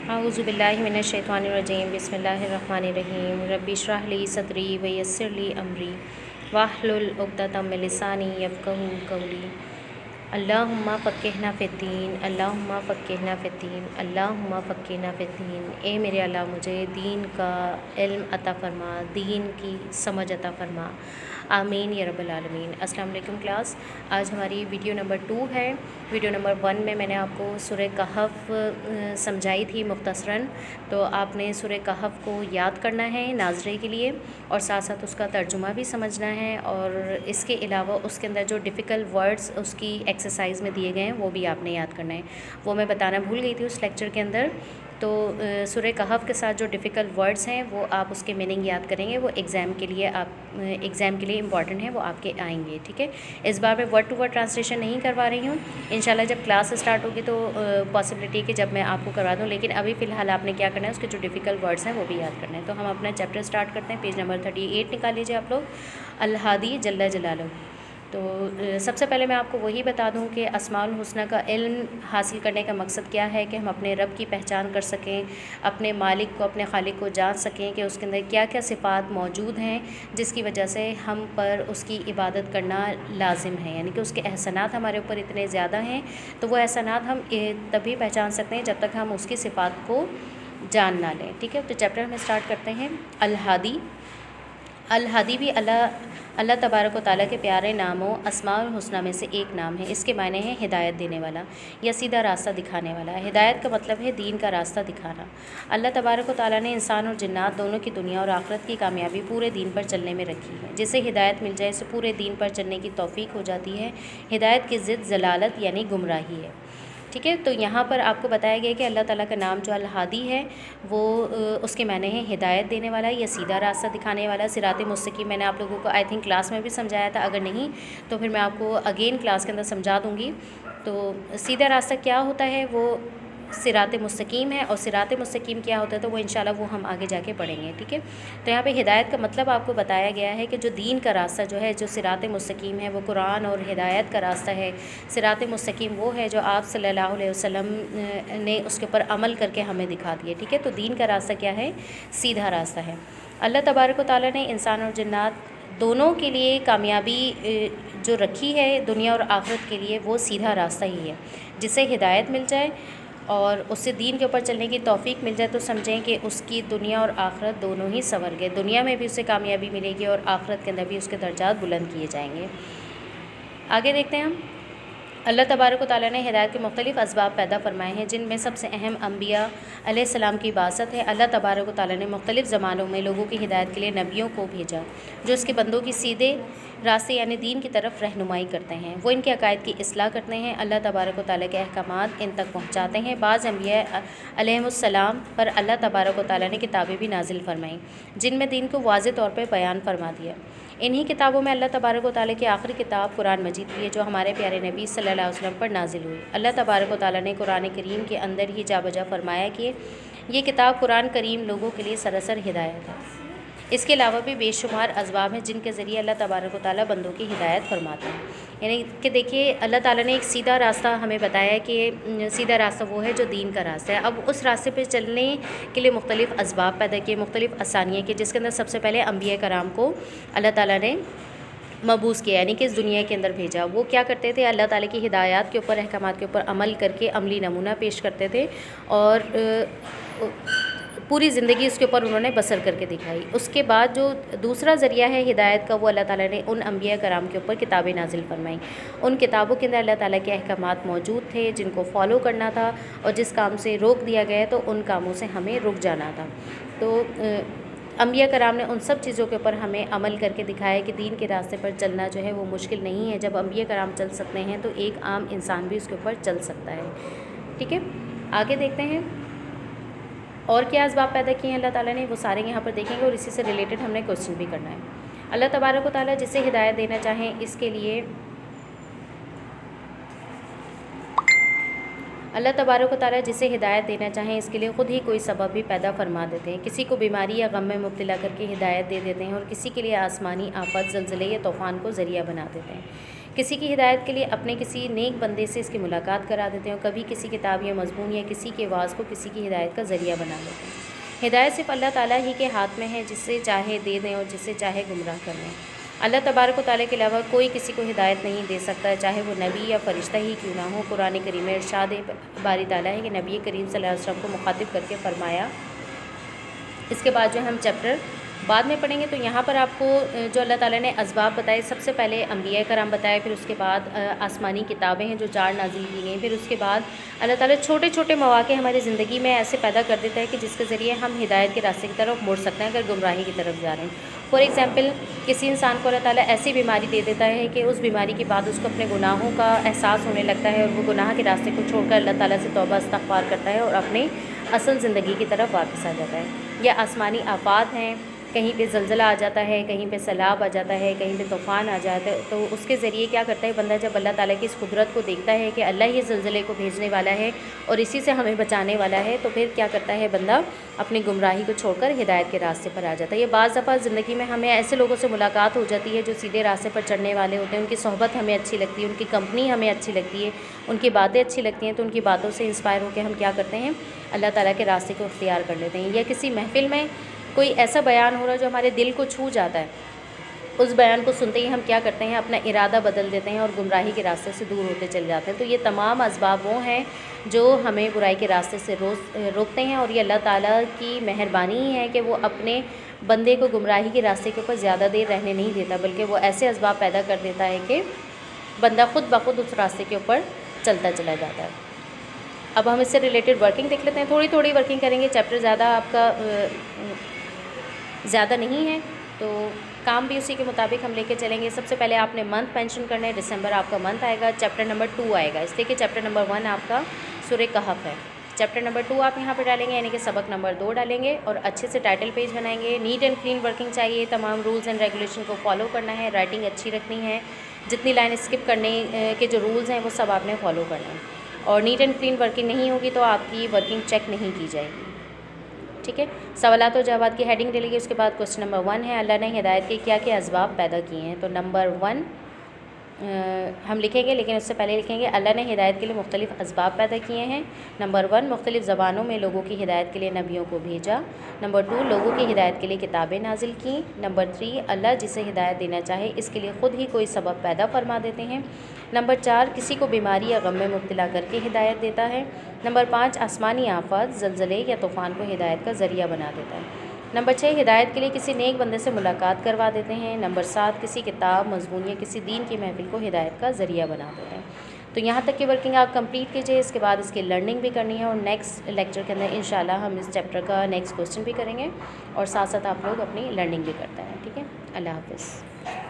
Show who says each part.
Speaker 1: अऊज़ु बिल्लाहि मिनश्शैतानिर्रजीम बिस्मिल्लाहिर्रहमानिर्रहीम रब्बि इश्रह ली सदरी व यस्सिर ली अमरी वाहलुल उक़दतम मिन लिसानी यफ़क़हू क़ौली। अल्लाहुम्मा फ़क़्क़िहना फ़िद्दीन, अल्लाहुम्मा फ़क़्क़िहना फ़िद्दीन, अल्लाहुम्मा फ़क़्क़िहना फ़िद्दीन। ए मेरे अल्लाह मुझे दीन का इल्म अता फ़रमा, दीन की समझ अता फ़रमा, आमीन या रब्बल आलमीन। अस्सलाम वालेकुम क्लास। आज हमारी वीडियो नंबर 2 है। वीडियो नंबर 1 में मैंने आपको सूरह कहफ़ समझाई थी मुख्तसरन। तो आपने सूरह कहफ़ को याद करना है नाज़रे के लिए और साथ साथ उसका तर्जुमा भी समझना है, और इसके अलावा उसके अंदर जो डिफ़िकल्ट वर्ड्स उसकी एक्सरसाइज में दिए गए हैं वो भी आपने याद करना है। वो मैं बताना भूल गई थी उस लेक्चर के अंदर। तो सूरह कहफ़ के साथ जो डिफ़िकल्ट वर्ड्स हैं वो आप उसके मीनिंग याद करेंगे, वो एग्ज़ाम के लिए इम्पॉर्टेंट है, वो आपके आएंगे। ठीक है, इस बार मैं वर्ड टू वर्ड ट्रांसलेशन नहीं करवा रही हूँ। इंशाल्लाह जब क्लास स्टार्ट होगी तो पॉसिबिलिटी कि जब मैं आपको करवा दूँ, लेकिन अभी फ़िलहाल आपने क्या करना है, उसके जो डिफ़िकल्ट वर्ड्स हैं वो भी याद करना है। तो हम अपना चैप्टर स्टार्ट करते हैं। पेज नंबर 38 निकाल लीजिए आप लोग, अल हादी जल्ला जलालहू। तो सबसे पहले मैं आपको वही बता दूं कि अस्माउल हुस्ना का इल्म हासिल करने का मकसद क्या है, कि हम अपने रब की पहचान कर सकें, अपने मालिक को, अपने खालिक को जान सकें कि उसके अंदर क्या क्या सिफ़ात मौजूद हैं जिसकी वजह से हम पर उसकी इबादत करना लाजिम है। यानी कि उसके एहसानात हमारे ऊपर इतने ज़्यादा हैं, तो वो एहसानात हम तभी पहचान सकते हैं जब तक हम उसकी सिफ़ात को जान ना लें। ठीक है, तो चैप्टर हम स्टार्ट करते हैं। अल हादी। अल हादी भी अल्लाह तबारक व तआला के प्यारे नामों अस्माउल हुस्ना में से एक नाम है। इसके मायने हैं हिदायत देने वाला या सीधा रास्ता दिखाने वाला। हिदायत का मतलब है दीन का रास्ता दिखाना। अल्लाह तबारक व तआला ने इंसान और जिन्नात दोनों की दुनिया और आखिरत की कामयाबी पूरे दीन पर चलने में रखी है। जिसे हिदायत मिल जाए उसे पूरे दीन पर चलने की तौफीक हो जाती है। हिदायत की ज़िद ज़लालत यानी गुमराही है। ठीक है, तो यहाँ पर आपको बताया गया कि अल्लाह ताला का नाम जो अल हादी है वो उसके माने हैं हिदायत देने वाला या सीधा रास्ता दिखाने वाला। सिरात मुस्तकीम मैंने आप लोगों को आई थिंक क्लास में भी समझाया था, अगर नहीं तो फिर मैं आपको अगेन क्लास के अंदर समझा दूँगी। तो सीधा रास्ता क्या होता है, वो सिरात मुस्तकीम है, और सिरात मुस्तकीम क्या होता है तो वो इंशाल्लाह वो हम आगे जाके पढ़ेंगे। ठीक है, तो यहाँ पे हिदायत का मतलब आपको बताया गया है कि जो दीन का रास्ता जो है, जो सिरात मुस्तकीम है, वो कुरान और हिदायत का रास्ता है। सिरात मुस्तकीम वो है जो आप सल्लल्लाहु अलैहि वसल्लम ने उसके ऊपर अमल करके हमें दिखा दिए। ठीक है, तो दीन का रास्ता क्या है, सीधा रास्ता है। अल्लाह तबारक व तआला ने इंसान और जिन्नात दोनों के लिए कामयाबी जो रखी है दुनिया और आखिरत के लिए, वो सीधा रास्ता ही है। जिसे हिदायत मिल जाए और उससे दीन के ऊपर चलने की तौफीक मिल जाए तो समझें कि उसकी दुनिया और आखिरत दोनों ही संवर गए। दुनिया में भी उसे कामयाबी मिलेगी और आखिरत के अंदर भी उसके दर्जात बुलंद किए जाएंगे। आगे देखते हैं हम। अल्लाह तबारक व तआला ने हिदायत के मुख्तलिफ़ असबाब पैदा फरमाए हैं, जिनमें सबसे अहम अम्बिया अलैहिस्सलाम की बासत है। अल्लाह तबारक व तआला ने मुख्तलिफ़ ज़मानों में लोगों की हिदायत के लिए नबियों को भेजा जो उसके बंदों की सीधे रास्ते यानी दीन की तरफ रहनुमाई करते हैं। वो इनके अकायद की इस्लाह करते हैं, अल्लाह तबारक व तआला के अहकामात इन तक पहुँचाते हैं। बाज़ अम्बिया अलैहिमुस्सलाम पर अल्लाह तबारक व तआला ने किताबें भी नाजिल फरमाईं जिनमें दीन को वाज़ेह तौर पर बयान फरमा दिया। इन्हीं किताबों में अल्लाह तबारक व तआला की आखिरी किताब कुरान मजीद भी है, जो हमारे प्यारे नबी सल्लल्लाहु अलैहि वसल्लम पर नाजिल हुई। अल्लाह तबारक व तआला ने कुरान करीम के अंदर ही जा बजा फरमाया कि ये किताब कुरान करीम लोगों के लिए सरासर हिदायत है। इसके अलावा भी बेशुमार असबाब हैं जिनके ज़रिए अल्लाह तबारक व तआला बंदों की हिदायत फरमाते हैं। यानी कि देखिए, अल्लाह ताला ने एक सीधा रास्ता हमें बताया कि सीधा रास्ता वो है जो दीन का रास्ता है। अब उस रास्ते पे चलने के लिए मुख्तलिफ़ असबाब पैदा किए, मुख्तलिफ़ आसानियाँ की, जिसके अंदर सबसे पहले अम्बिया कराम को अल्लाह ताला ने मबूस किया, यानी कि इस दुनिया के अंदर भेजा। वो क्या करते थे, अल्लाह ताला की हिदायत के ऊपर, अहकामात के ऊपर अमल करके अमली नमूना पेश करते थे और पूरी ज़िंदगी उसके ऊपर उन्होंने बसर करके दिखाई। उसके बाद जो दूसरा ज़रिया है हिदायत का, वो अल्लाह ताला ने उन अम्बिया कराम के ऊपर किताबें नाजिल फरमाईं। उन किताबों के अंदर अल्लाह ताला के अहकामात मौजूद थे जिनको फॉलो करना था, और जिस काम से रोक दिया गया तो उन कामों से हमें रुक जाना था। तो अम्बिया कराम ने उन सब चीज़ों के ऊपर हमें अमल करके दिखाया कि दीन के रास्ते पर चलना जो है वो मुश्किल नहीं है। जब अम्बिया कराम चल सकते हैं तो एक आम इंसान भी उसके ऊपर चल सकता है। ठीक है, आगे देखते हैं और क्या असबाब पैदा किए हैं अल्लाह ताला ने, वो सारे यहाँ पर देखेंगे और इसी से रिलेटेड हमने क्वेश्चन भी करना है। अल्लाह तबारक व तआला जिसे हिदायत देना चाहें इसके लिए अल्लाह तबारक व तआला जिसे हिदायत देना चाहें इसके लिए ख़ुद ही कोई सबब भी पैदा फरमा देते हैं। किसी को बीमारी या गम में मुब्तला करके हिदायत दे देते हैं, और किसी के लिए आसमानी आफत, ज़लज़ले या तूफ़ान को ज़रिया बना देते हैं। کسی کی ہدایت کے لیے اپنے کسی نیک بندے سے اس کی ملاقات کرا دیتے ہیں، اور کبھی کسی کتاب یا مضمون یا کسی کے واعظ کو کسی کی ہدایت کا ذریعہ بنا دیتے ہیں۔ ہدایت صرف اللہ تعالیٰ ہی کے ہاتھ میں ہے، جس سے چاہے دے دیں اور جس سے چاہے گمراہ کر دیں۔ اللہ تبارک و تعالیٰ کے علاوہ کوئی کسی کو ہدایت نہیں دے سکتا، چاہے وہ نبی یا فرشتہ ہی کیوں نہ ہو۔ قرآن کریم میں ارشاد باری تعالیٰ ہے کہ نبی کریم صلی اللہ علیہ وسلم کو مخاطب کر کے فرمایا، اس کے بعد جو ہم چیپٹر بعد میں پڑھیں گے، تو یہاں پر آپ کو جو اللہ تعالیٰ نے اسباب بتائے، سب سے پہلے انبیاء کرام بتائے، پھر اس کے بعد آسمانی کتابیں ہیں جو 4 نازل کی گئیں، پھر اس کے بعد اللہ تعالیٰ چھوٹے چھوٹے مواقع ہماری زندگی میں ایسے پیدا کر دیتا ہے کہ جس کے ذریعے ہم ہدایت کے راستے کی طرف مڑ سکتے ہیں اگر گمراہی کی طرف جا رہے ہیں۔ فار ایگزامپل، کسی انسان کو اللہ تعالیٰ ایسی بیماری دے دیتا ہے کہ اس بیماری کے بعد اس کو اپنے گناہوں کا احساس ہونے لگتا ہے، اور وہ گناہ کے راستے کو چھوڑ کر اللہ تعالیٰ سے توبہ استغفار کرتا ہے اور اپنے اصل زندگی کی طرف واپس آ جاتا ہے۔ یا آسمانی آفات ہیں، کہیں پہ زلزلہ آ جاتا ہے، کہیں پہ سیلاب آ جاتا ہے، کہیں پہ طوفان آ جاتا ہے، تو اس کے ذریعے کیا کرتا ہے بندہ، جب اللہ تعالیٰ کی اس قدرت کو دیکھتا ہے کہ اللہ ہی زلزلے کو بھیجنے والا ہے اور اسی سے ہمیں بچانے والا ہے، تو پھر کیا کرتا ہے بندہ اپنی گمراہی کو چھوڑ کر ہدایت کے راستے پر آ جاتا ہے۔ یہ بعض دفعہ زندگی میں ہمیں ایسے لوگوں سے ملاقات ہو جاتی ہے جو سیدھے راستے پر چڑھنے والے ہوتے ہیں، ان کی صحبت ہمیں اچھی لگتی ہے، ان کی کمپنی ہمیں اچھی لگتی ہے، ان کی باتیں اچھی لگتی ہیں، تو ان کی باتوں سے انسپائر ہو کے ہم کیا کرتے ہیں، اللہ تعالیٰ کے راستے کو اختیار کر لیتے ہیں۔ یا کسی محفل میں کوئی ایسا بیان ہو رہا جو ہمارے دل کو چھو جاتا ہے، اس بیان کو سنتے ہی ہم کیا کرتے ہیں، اپنا ارادہ بدل دیتے ہیں اور گمراہی کے راستے سے دور ہوتے چلے جاتے ہیں۔ تو یہ تمام اسباب وہ ہیں جو ہمیں برائی کے راستے سے روکتے ہیں، اور یہ اللہ تعالیٰ کی مہربانی ہی ہے کہ وہ اپنے بندے کو گمراہی کے راستے کے اوپر زیادہ دیر رہنے نہیں دیتا، بلکہ وہ ایسے اسباب پیدا کر دیتا ہے کہ بندہ خود بخود اس راستے کے اوپر چلتا چلا جاتا ہے۔ اب ہم اس سے ریلیٹڈ ورکنگ دیکھ لیتے ہیں، تھوڑی تھوڑی ورکنگ کریں گے، چیپٹر زیادہ آپ کا زیادہ نہیں ہے، تو کام بھی اسی کے مطابق ہم لے کے چلیں گے۔ سب سے پہلے آپ نے منتھ مینشن کرنا ہے، دسمبر آپ کا منتھ آئے گا، چیپٹر نمبر 2 آئے گا، اس لیے کہ چیپٹر نمبر 1 آپ کا سورہ کہف ہے، چیپٹر نمبر 2 آپ یہاں پہ ڈالیں گے، یعنی کہ سبق نمبر 2 ڈالیں گے، اور اچھے سے ٹائٹل پیج بنائیں گے۔ نیٹ اینڈ کلین ورکنگ چاہیے، تمام رولز اینڈ ریگولیشن کو فالو کرنا ہے، رائٹنگ اچھی رکھنی ہے، جتنی لائن اسکپ کرنے کے جو رولز ہیں وہ سب آپ نے فالو کرنا ہے، اور نیٹ اینڈ کلین ورکنگ نہیں ہوگی تو آپ کی ورکنگ چیک نہیں کی جائے گی، ٹھیک ہے۔ سوالات و جوابات کی ہیڈنگ ڈلے گی، اس کے بعد کوسچن نمبر 1 ہے، اللہ نے ہدایت کے کیا کیا اسباب پیدا کیے ہیں، تو نمبر 1 ہم لکھیں گے، لیکن اس سے پہلے لکھیں گے اللہ نے ہدایت کے لیے مختلف اسباب پیدا کیے ہیں۔ نمبر 1 مختلف زبانوں میں لوگوں کی ہدایت کے لیے نبیوں کو بھیجا۔ نمبر 2 لوگوں کی ہدایت کے لیے کتابیں نازل کیں۔ نمبر 3 اللہ جسے ہدایت دینا چاہے اس کے لیے خود ہی کوئی سبب پیدا فرما دیتے ہیں۔ نمبر 4 کسی کو بیماری یا غم میں مبتلا کر کے ہدایت دیتا ہے۔ نمبر 5 آسمانی آفات، زلزلے یا طوفان کو ہدایت کا ذریعہ بنا دیتا ہے۔ نمبر 6 ہدایت کے لیے کسی نیک بندے سے ملاقات کروا دیتے ہیں۔ نمبر 7 کسی کتاب، مضمون یا کسی دین کی محفل کو ہدایت کا ذریعہ بنا دیتے ہیں۔ تو یہاں تک کی ورکنگ آپ کمپلیٹ کیجئے، اس کے بعد اس کی لرننگ بھی کرنی ہے، اور نیکسٹ لیکچر کے اندر انشاءاللہ ہم اس چیپٹر کا نیکسٹ کوسچن بھی کریں گے، اور ساتھ ساتھ آپ لوگ اپنی لرننگ بھی کرتے ہیں، ٹھیک ہے۔ اللہ حافظ۔